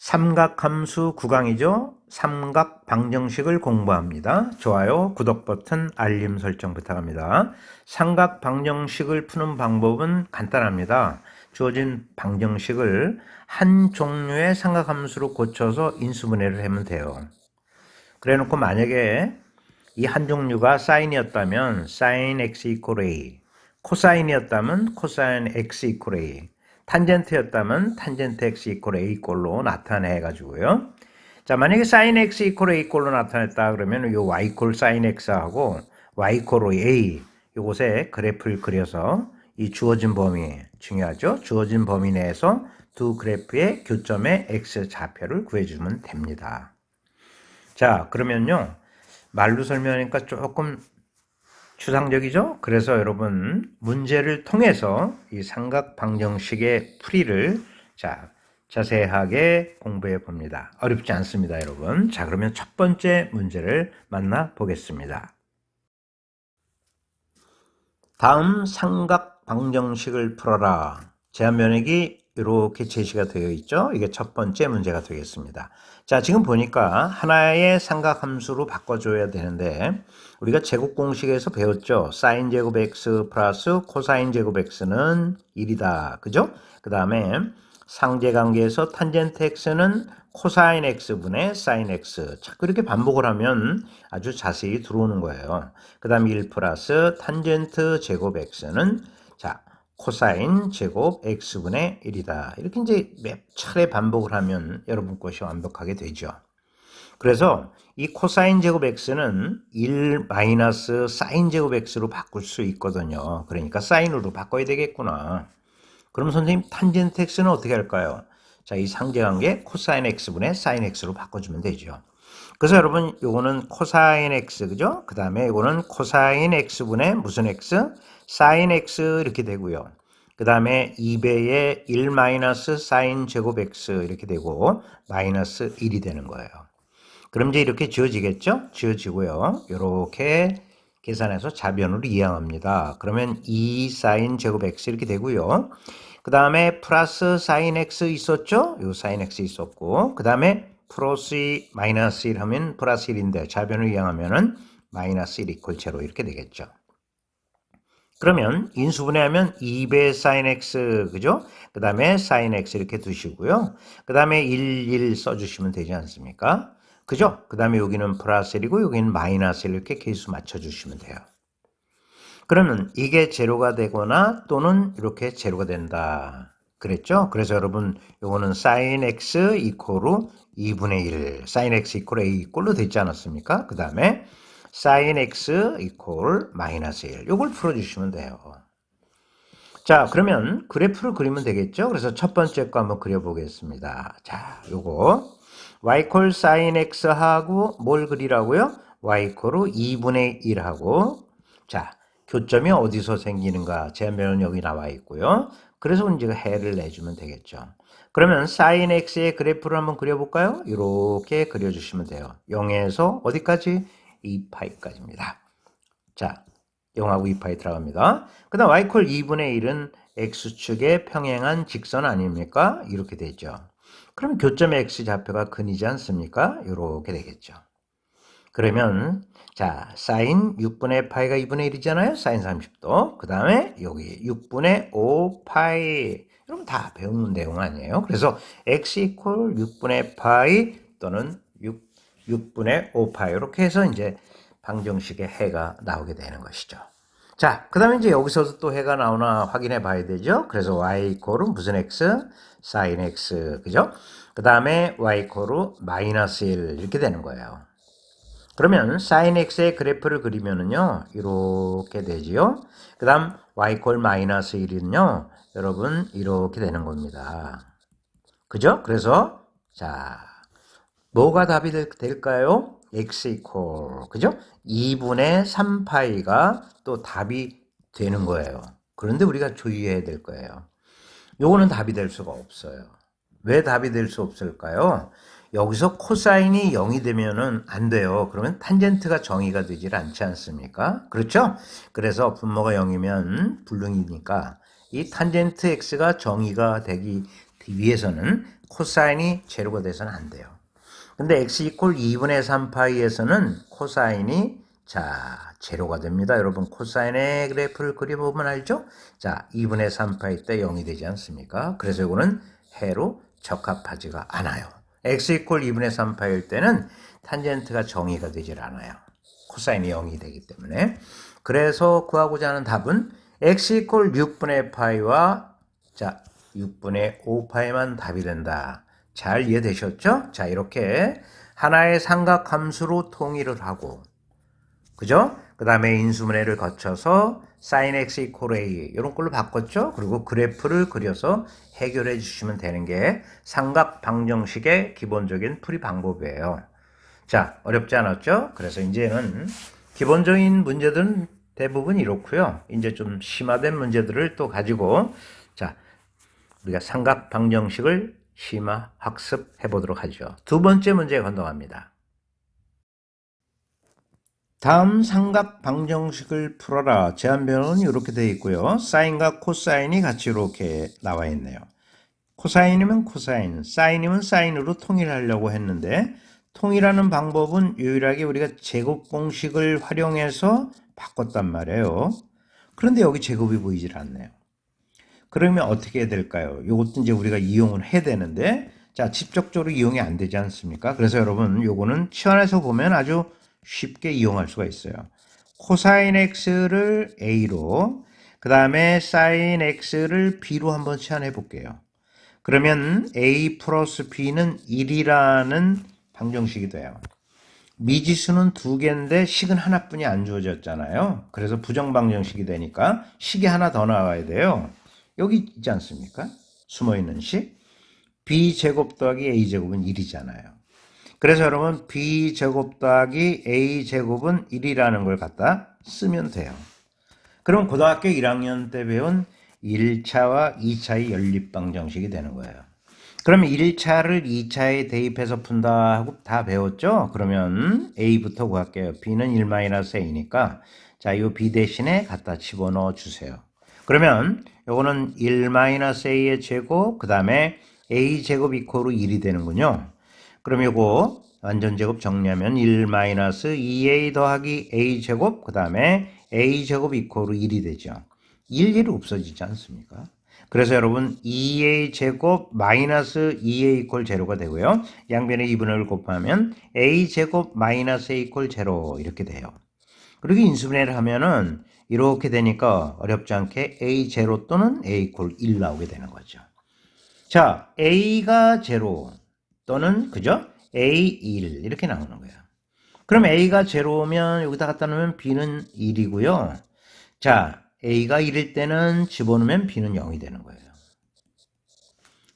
삼각함수 9강이죠. 삼각 방정식을 공부합니다. 좋아요, 구독 버튼, 알림 설정 부탁합니다. 삼각 방정식을 푸는 방법은 간단합니다. 주어진 방정식을 한 종류의 삼각함수로 고쳐서 인수분해를 하면 돼요. 그래 놓고 만약에 이 한 종류가 사인이었다면 sin x 이퀄 a, 코사인이었다면 코사인 x 이퀄 a, 탄젠트였다면 탄젠트 x 이퀄 a 꼴로 나타내 가지고요. 자, 만약에 sin x 이퀄 a 꼴로 나타냈다 그러면 요 y 이퀄 sin x하고 y 이퀄 a 요것에 그래프를 그려서 이 주어진 범위 중요하죠. 주어진 범위 내에서 두 그래프의 교점의 x 좌표를 구해주면 됩니다. 자, 그러면요. 말로 설명하니까 조금 추상적이죠? 그래서 여러분 문제를 통해서 이 삼각 방정식의 풀이를 자세하게 공부해 봅니다. 어렵지 않습니다, 여러분. 자, 그러면 첫 번째 문제를 만나 보겠습니다. 다음 삼각 방정식을 풀어라. 제한 면역이 이렇게 제시가 되어 있죠. 이게 첫 번째 문제가 되겠습니다. 자, 지금 보니까 하나의 삼각함수로 바꿔줘야 되는데 우리가 제곱 공식에서 배웠죠. 사인 제곱 x 플러스 코사인 제곱 x는 1이다. 그죠? 그 다음에 상제관계에서 탄젠트 x는 코사인 x분의 사인 x. 자, 그렇게 반복을 하면 아주 자세히 들어오는 거예요. 그 다음에 1 플러스 탄젠트 제곱 x는 코사인 제곱 x분의 1이다. 이렇게 이제 몇 차례 반복을 하면 여러분 것이 완벽하게 되죠. 그래서 이 코사인 제곱 x는 1 마이너스 사인 제곱 x로 바꿀 수 있거든요. 그러니까 사인으로 바꿔야 되겠구나. 그럼 선생님 탄젠트 x는 어떻게 할까요? 자, 이 상제관계 코사인 x분의 사인 x로 바꿔주면 되죠. 그래서 여러분 요거는 코사인 x 그죠? 그 다음에 이거는 코사인 x분의 무슨 x? 사인 x 이렇게 되고요. 그 다음에 2배의 1 마이너스 사인 제곱 x 이렇게 되고 마이너스 1이 되는 거예요. 그럼 이제 이렇게 지워지겠죠? 지워지고요. 이렇게 계산해서 자변으로 이항합니다. 그러면 2 사인 제곱 x 이렇게 되고요. 그 다음에 플러스 사인 x 있었죠? 요 사인 x 있었고 그 다음에 플러스 2 마이너스 1 하면 플러스 1인데 자변을 이항하면은 마이너스 1 이퀄 제로 이렇게 되겠죠. 그러면 인수분해하면 2배 사인 x 그죠? 그 다음에 사인 x 이렇게 두시고요. 그 다음에 1 써주시면 되지 않습니까? 그죠? 그 다음에 여기는 플러스 1이고 여기는 마이너스 1 이렇게 계수 맞춰주시면 돼요. 그러면 이게 제로가 되거나 또는 이렇게 제로가 된다. 그랬죠? 그래서 여러분 요거는 sin x 이퀄로 2분의 1 sin x 이퀄 a 이꼴로 됐지 않았습니까? 그 다음에 sin x 이퀄 마이너스 1 요걸 풀어주시면 돼요. 자, 그러면 그래프를 그리면 되겠죠? 그래서 첫 번째 거 한번 그려보겠습니다. 자, 요거 y 이퀄 sin x하고 뭘 그리라고요? y 이퀄로 2분의 1하고 자, 교점이 어디서 생기는가? 제한변은 여기 나와 있고요. 그래서 문제가 해를 내주면 되겠죠. 그러면 sin x의 그래프를 한번 그려볼까요? 이렇게 그려주시면 돼요. 0에서 어디까지? 2파이까지입니다. 자, 0하고 2파이 들어갑니다. 그 다음 y 이퀄 2분의 1은 x축의 평행한 직선 아닙니까? 이렇게 되죠. 그럼 교점의 x 좌표가 근이지 않습니까? 이렇게 되겠죠. 그러면 자, 사인 6분의 파이가 2분의 1이잖아요. 사인 30도. 그 다음에 여기 6분의 5파이. 여러분 다 배우는 내용 아니에요. 그래서 x 이퀄 6분의 파이 또는 6분의 5파이 이렇게 해서 이제 방정식의 해가 나오게 되는 것이죠. 자, 그 다음에 이제 여기서도 또 해가 나오나 확인해 봐야 되죠. 그래서 y 이퀄은 무슨 x? 사인 x. 그죠? 그 다음에 y 이퀄은 마이너스 1 이렇게 되는 거예요. 그러면 sin x의 그래프를 그리면은요 이렇게 되지요. 그 다음 y 이퀄 마이너스 1은요 여러분 이렇게 되는 겁니다. 그죠? 그래서 자 뭐가 답이 될까요? x 이퀄 그죠? 2분의 3파이가 또 답이 되는 거예요. 그런데 우리가 주의해야 될 거예요. 요거는 답이 될 수가 없어요. 왜 답이 될 수 없을까요? 여기서 코사인이 0이 되면은 안 돼요. 그러면 탄젠트가 정의가 되질 않지 않습니까? 그렇죠? 그래서 분모가 0이면 불능이니까 이 탄젠트 x가 정의가 되기 위에서는 코사인이 제로가 돼서는 안 돼요. 근데 x 이퀄 2분의 3파이에서는 코사인이 자 제로가 됩니다. 여러분 코사인의 그래프를 그려보면 알죠? 자 2분의 3파이 때 0이 되지 않습니까? 그래서 이거는 해로 적합하지가 않아요. x 이퀄 2분의 3파일 때는 탄젠트가 정의가 되질 않아요. 코사인이 0이 되기 때문에. 그래서 구하고자 하는 답은 x 이퀄 6분의 파이와 자 6분의 5파이만 답이 된다. 잘 이해되셨죠? 자 이렇게 하나의 삼각함수로 통일을 하고 그죠? 그 다음에 인수분해를 거쳐서 sin x 이퀄 a 이런 걸로 바꿨죠? 그리고 그래프를 그려서 해결해 주시면 되는 게 삼각 방정식의 기본적인 풀이 방법이에요. 자 어렵지 않았죠? 그래서 이제는 기본적인 문제들은 대부분 이렇고요. 이제 좀 심화된 문제들을 또 가지고 자 우리가 삼각 방정식을 심화 학습해 보도록 하죠. 두 번째 문제 건너갑니다. 다음 삼각 방정식을 풀어라. 제한변은 이렇게 되어 있고요. 사인과 코사인이 같이 이렇게 나와 있네요. 코사인이면 코사인, 사인이면 사인으로 통일하려고 했는데 통일하는 방법은 유일하게 우리가 제곱 공식을 활용해서 바꿨단 말이에요. 그런데 여기 제곱이 보이질 않네요. 그러면 어떻게 해야 될까요? 이것도 이제 우리가 이용을 해야 되는데 자 직접적으로 이용이 안 되지 않습니까? 그래서 여러분 요거는 치환해서 보면 아주 쉽게 이용할 수가 있어요. 코사인 x를 a로 그 다음에 사인 x를 b로 한번 치환해 볼게요. 그러면 a 플러스 b는 1이라는 방정식이 돼요. 미지수는 두 개인데 식은 하나뿐이 안 주어졌잖아요. 그래서 부정방정식이 되니까 식이 하나 더 나와야 돼요. 여기 있지 않습니까? 숨어있는 식. b제곱 더하기 a제곱은 1이잖아요. 그래서 여러분 b제곱 더하기 a제곱은 1이라는 걸 갖다 쓰면 돼요. 그럼 고등학교 1학년 때 배운 1차와 2차의 연립방정식이 되는 거예요. 그러면 1차를 2차에 대입해서 푼다 하고 다 배웠죠? 그러면 a부터 구할게요. b는 1-a니까 자, 이 b 대신에 갖다 집어넣어 주세요. 그러면 요거는 1-a의 제곱 그 다음에 a제곱 이퀄로 1이 되는군요. 그럼 요거 완전제곱 정리하면 1-2a 더하기 a제곱 그 다음에 a제곱 이퀄로 1이 되죠. 1 없어지지 않습니까? 그래서 여러분 2a 제곱 마이너스 2a 이퀄 제로가 되고요. 양변에 2분의 1을 곱하면 a 제곱 마이너스 a 이퀄 제로 이렇게 돼요. 그리고 인수분해를 하면은 이렇게 되니까 어렵지 않게 a 제로 또는 a 이퀄 1 나오게 되는 거죠. 자, a가 제로 또는 그죠? a 1 이렇게 나오는 거예요. 그럼 a가 제로면 여기다 갖다 놓으면 b는 1이고요. 자, a가 1일 때는 집어넣으면 b는 0이 되는 거예요.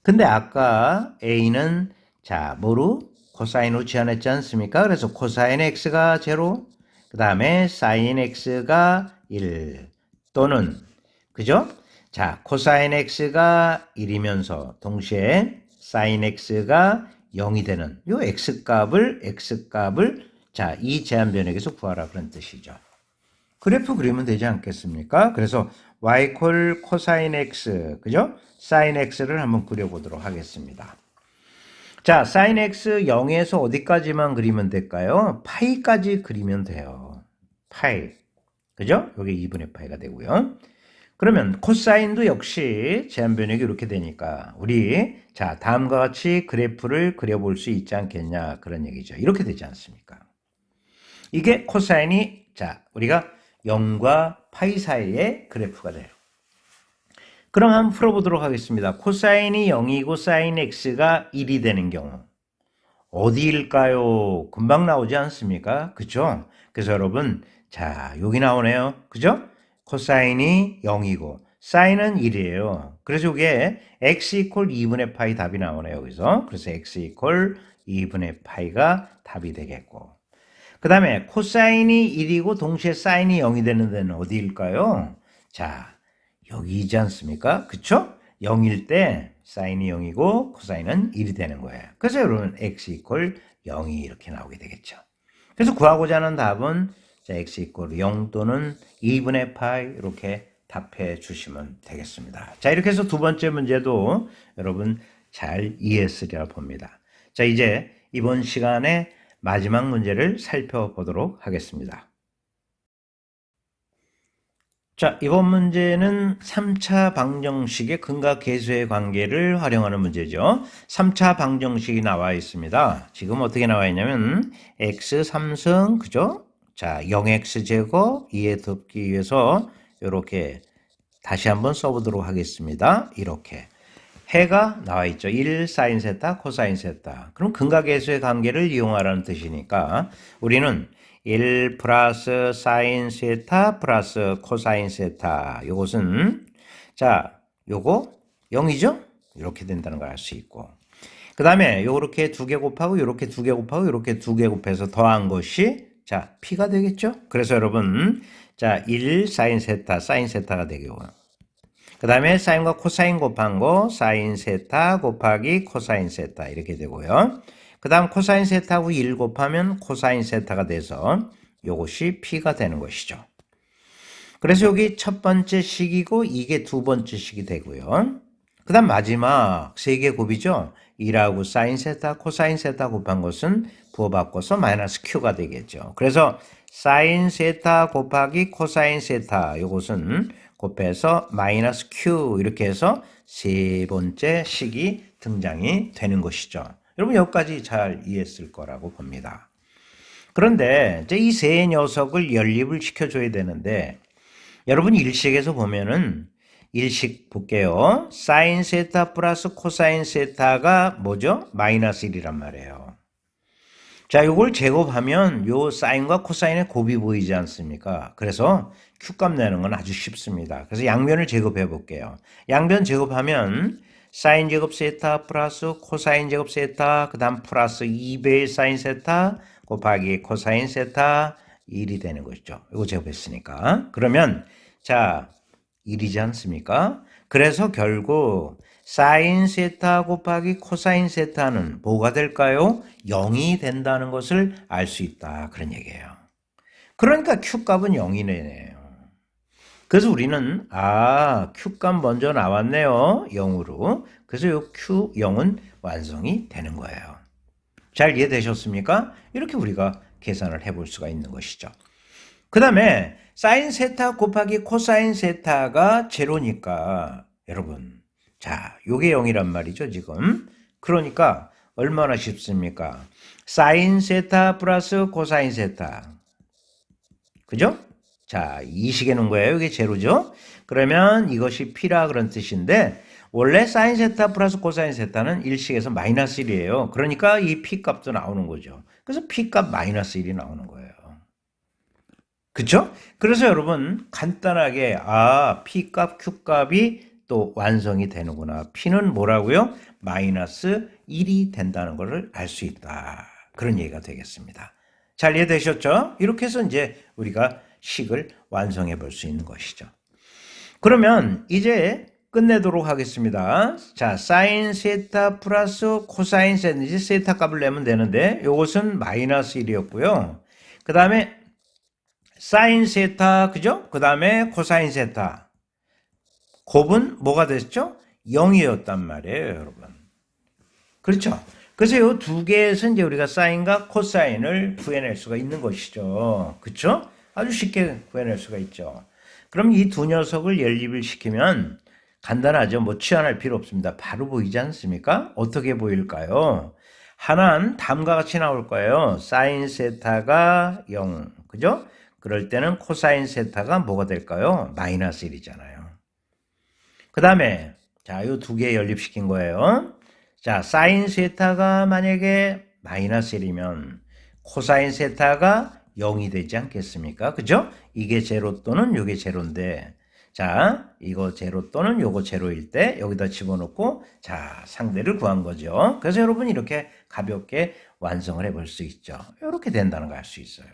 근데 아까 a는 자 뭐로? 코사인으로 치환했지 않습니까? 그래서 코사인 x가 제로 그 다음에 사인 x가 1 또는 그죠? 자 코사인 x가 1이면서 동시에 사인 x가 0이 되는 요 x값을 자 이 제한변역에서 구하라 그런 뜻이죠. 그래프 그리면 되지 않겠습니까? 그래서 y 콜 코사인 x 그죠? 사인 x를 한번 그려보도록 하겠습니다. 자, 사인 x 0에서 어디까지만 그리면 될까요? 파이까지 그리면 돼요. 파이. 그죠? 여기 2분의 파이가 되고요. 그러면 코사인도 역시 제한변역이 이렇게 되니까 우리 자 다음과 같이 그래프를 그려볼 수 있지 않겠냐 그런 얘기죠. 이렇게 되지 않습니까? 이게 코사인이 자 우리가 0과 파이 사이의 그래프가 돼요. 그럼 한번 풀어보도록 하겠습니다. 코사인이 0이고 사인 x가 1이 되는 경우 어디일까요? 금방 나오지 않습니까? 그쵸? 그래서 여러분 자 여기 나오네요. 그죠? 코사인이 0이고 사인은 1이에요. 그래서 이게 x 이퀄 2분의 파이 답이 나오네요. 여기서. 그래서 x 이퀄 2분의 파이가 답이 되겠고 그 다음에 코사인이 1이고 동시에 사인이 0이 되는 데는 어디일까요? 자 여기이지 않습니까? 그쵸? 0일 때 사인이 0이고 코사인은 1이 되는 거예요. 그래서 여러분 x 이퀄 0이 이렇게 나오게 되겠죠. 그래서 구하고자 하는 답은 자, x 이퀄 0 또는 2분의 파이 이렇게 답해 주시면 되겠습니다. 자 이렇게 해서 두 번째 문제도 여러분 잘 이해했으리라 봅니다. 자, 이제 이번 시간에 마지막 문제를 살펴보도록 하겠습니다. 자, 이번 문제는 3차 방정식의 근과 계수의 관계를 활용하는 문제죠. 3차 방정식이 나와 있습니다. 지금 어떻게 나와 있냐면 x 3승, 그죠? 자, 0x제곱 2에 덮기 위해서 이렇게 다시 한번 써보도록 하겠습니다. 이렇게. 해가 나와 있죠. 1 사인 세타, 코사인 세타. 그럼 근과 계수의 관계를 이용하라는 뜻이니까 우리는 1 플러스 사인 세타 플러스 코사인 세타. 요것은 자, 요거 0이죠? 이렇게 된다는 걸 알 수 있고. 그 다음에 요렇게 2개 곱하고 요렇게 2개 곱하고 요렇게 2개 곱해서 더한 것이 자, p가 되겠죠? 그래서 여러분 자, 1 사인 세타가 되겠고요. 그 다음에 사인과 코사인 곱한 거 사인 세타 곱하기 코사인 세타 이렇게 되고요. 그 다음 코사인 세타하고 1 곱하면 코사인 세타가 돼서 이것이 p가 되는 것이죠. 그래서 여기 첫 번째 식이고 이게 두 번째 식이 되고요. 그 다음 마지막 세 개 곱이죠. 1하고 사인 세타 코사인 세타 곱한 것은 부호바꿔서 마이너스 q가 되겠죠. 그래서 사인 세타 곱하기 코사인 세타 이것은 곱해서 마이너스 q 이렇게 해서 세 번째 식이 등장이 되는 것이죠. 여러분 여기까지 잘 이해했을 거라고 봅니다. 그런데 이제 이 세 녀석을 연립을 시켜줘야 되는데 여러분 일식에서 보면은 일식 볼게요. 사인 세타 플러스 코사인 세타가 뭐죠? 마이너스 1이란 말이에요. 자, 이걸 제곱하면 요 사인과 코사인의 곱이 보이지 않습니까? 그래서 Q값 내는 건 아주 쉽습니다. 그래서 양변을 제곱해 볼게요. 양변 제곱하면 사인 제곱 세타 플러스 코사인 제곱 세타 그 다음 플러스 2배의 사인 세타 곱하기 코사인 세타 1이 되는 것이죠. 이거 제곱했으니까. 그러면 자 1이지 않습니까? 그래서 결국 사인 세타 곱하기 코사인 세타는 뭐가 될까요? 0이 된다는 것을 알 수 있다. 그런 얘기예요. 그러니까 Q값은 0이네요. 그래서 우리는 Q값 먼저 나왔네요. 0으로. 그래서 이 Q0은 완성이 되는 거예요. 잘 이해되셨습니까? 이렇게 우리가 계산을 해볼 수가 있는 것이죠. 그 다음에 사인 세타 곱하기 코사인 세타가 제로니까 여러분 자 요게 0이란 말이죠 지금. 그러니까 얼마나 쉽습니까? 사인 세타 플러스 코사인 세타 그죠? 자 이 식에 놓은 거예요. 이게 제로죠. 그러면 이것이 p라 그런 뜻인데 원래 사인 세타 플러스 코사인 세타는 일식에서 마이너스 1이에요. 그러니까 이 p 값도 나오는 거죠. 그래서 p 값 마이너스 1이 나오는 거예요. 그쵸? 그래서 여러분 간단하게 p 값, q 값이 또 완성이 되는구나. p는 뭐라고요? 마이너스 1이 된다는 것을 알 수 있다. 그런 얘기가 되겠습니다. 잘 이해되셨죠? 이렇게 해서 이제 우리가 식을 완성해 볼 수 있는 것이죠. 그러면 이제 끝내도록 하겠습니다. 자, 사인 세타 플러스 코사인 세타, 이제 세타 값을 내면 되는데 이것은 마이너스 1이었고요. 그 다음에 사인 세타, 그죠? 그 다음에 코사인 세타. 곱은 뭐가 됐죠? 0이었단 말이에요, 여러분. 그렇죠? 그래서 이 두 개에서 이제 우리가 사인과 코사인을 구해낼 수가 있는 것이죠. 그렇죠? 아주 쉽게 구해낼 수가 있죠. 그럼 이 두 녀석을 연립을 시키면 간단하죠. 뭐 치환할 필요 없습니다. 바로 보이지 않습니까? 어떻게 보일까요? 하나는 다음과 같이 나올 거예요. 사인 세타가 0, 그죠? 그럴 때는 코사인 세타가 뭐가 될까요? 마이너스 1이잖아요. 그 다음에 자, 이 두 개 연립시킨 거예요. 자, 사인 세타가 만약에 마이너스 1이면 코사인 세타가 0이 되지 않겠습니까? 그죠? 이게 제로 또는 이게 제로인데 자, 이거 제로 또는 요거 제로일 때 여기다 집어넣고 자, 상대를 구한 거죠. 그래서 여러분 이렇게 가볍게 완성을 해볼 수 있죠. 이렇게 된다는 걸 알 수 있어요.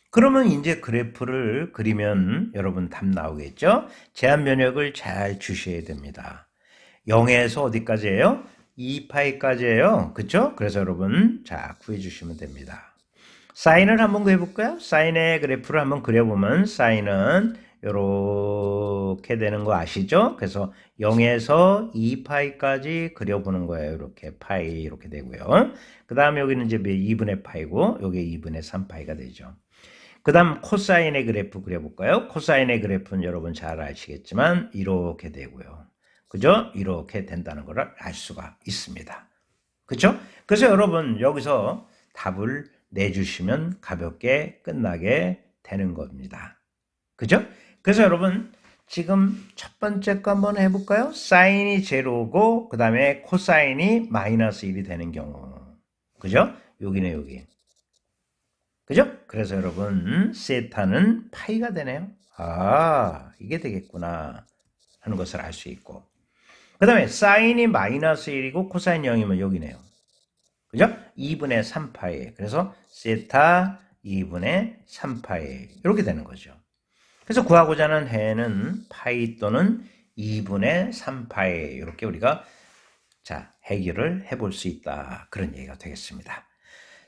그러면 이제 그래프를 그리면 여러분 답 나오겠죠? 제한 면역을 잘 주셔야 됩니다. 0에서 어디까지예요? 2파이까지예요. 그쵸? 그래서 여러분 자 구해 주시면 됩니다. 사인을 한번 구해볼까요? 사인의 그래프를 한번 그려보면 사인은 이렇게 되는 거 아시죠? 그래서 0에서 2파이까지 그려보는 거예요. 이렇게 파이 이렇게 되고요. 그 다음에 여기는 이제 2분의 파이고 여기 2분의 3파이가 되죠. 그 다음 코사인의 그래프 그려볼까요? 코사인의 그래프는 여러분 잘 아시겠지만 이렇게 되고요. 그죠? 이렇게 된다는 걸 알 수가 있습니다. 그죠? 그래서 여러분 여기서 답을 내주시면 가볍게 끝나게 되는 겁니다. 그죠? 그래서 여러분 지금 첫 번째 거 한번 해볼까요? 사인이 제로고 그 다음에 코사인이 마이너스 1이 되는 경우. 그죠? 여기네 여기. 그죠? 그래서 여러분 세타는 파이가 되네요. 아 이게 되겠구나 하는 것을 알 수 있고 그 다음에 사인이 마이너스 1이고 코사인 0이면 여기네요. 그죠? 2분의 3파이 그래서 세타 2분의 3파이 이렇게 되는 거죠. 그래서 구하고자 하는 해는 파이 또는 2분의 3파이 이렇게 우리가 자 해결을 해볼 수 있다 그런 얘기가 되겠습니다.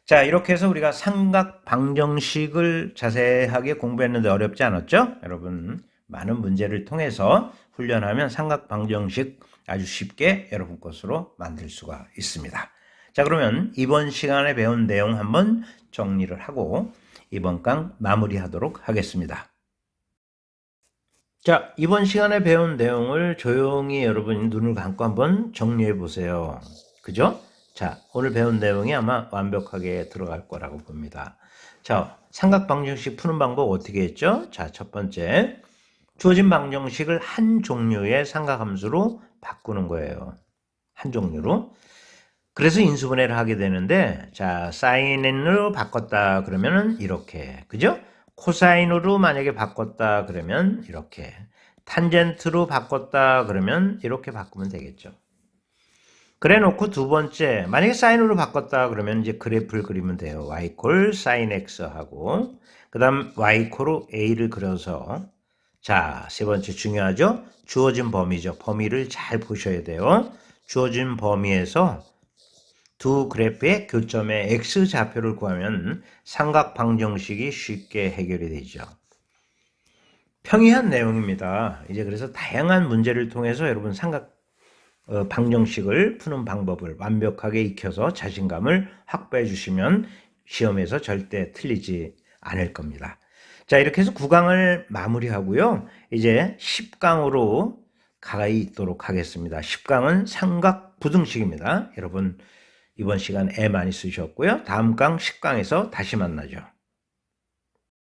자 이렇게 해서 우리가 삼각 방정식을 자세하게 공부했는데 어렵지 않았죠? 여러분 많은 문제를 통해서 훈련하면 삼각 방정식 아주 쉽게 여러분 것으로 만들 수가 있습니다. 자 그러면 이번 시간에 배운 내용 한번 정리를 하고 이번 강 마무리하도록 하겠습니다. 자 이번 시간에 배운 내용을 조용히 여러분이 눈을 감고 한번 정리해 보세요. 그죠? 자, 오늘 배운 내용이 아마 완벽하게 들어갈 거라고 봅니다. 자, 삼각 방정식 푸는 방법 어떻게 했죠? 자, 첫 번째, 주어진 방정식을 한 종류의 삼각함수로 바꾸는 거예요. 한 종류로. 그래서 인수분해를 하게 되는데, 자, 사인으로 바꿨다 그러면은 이렇게, 그죠? 코사인으로 만약에 바꿨다 그러면 이렇게, 탄젠트로 바꿨다 그러면 이렇게 바꾸면 되겠죠. 그래 놓고 두 번째 만약에 사인으로 바꿨다 그러면 이제 그래프를 그리면 돼요. y콜 sin x 하고 그 다음 y콜로 a를 그려서 자 세 번째 중요하죠. 주어진 범위죠. 범위를 잘 보셔야 돼요. 주어진 범위에서 두 그래프의 교점의 x 좌표를 구하면 삼각 방정식이 쉽게 해결이 되죠. 평이한 내용입니다. 이제 그래서 다양한 문제를 통해서 여러분 삼각 방정식을 푸는 방법을 완벽하게 익혀서 자신감을 확보해 주시면 시험에서 절대 틀리지 않을 겁니다. 자 이렇게 해서 9강을 마무리하고요. 이제 10강으로 가 있도록 하겠습니다. 10강은 삼각 부등식입니다. 여러분 이번 시간 애 많이 쓰셨고요. 다음 강 10강에서 다시 만나죠.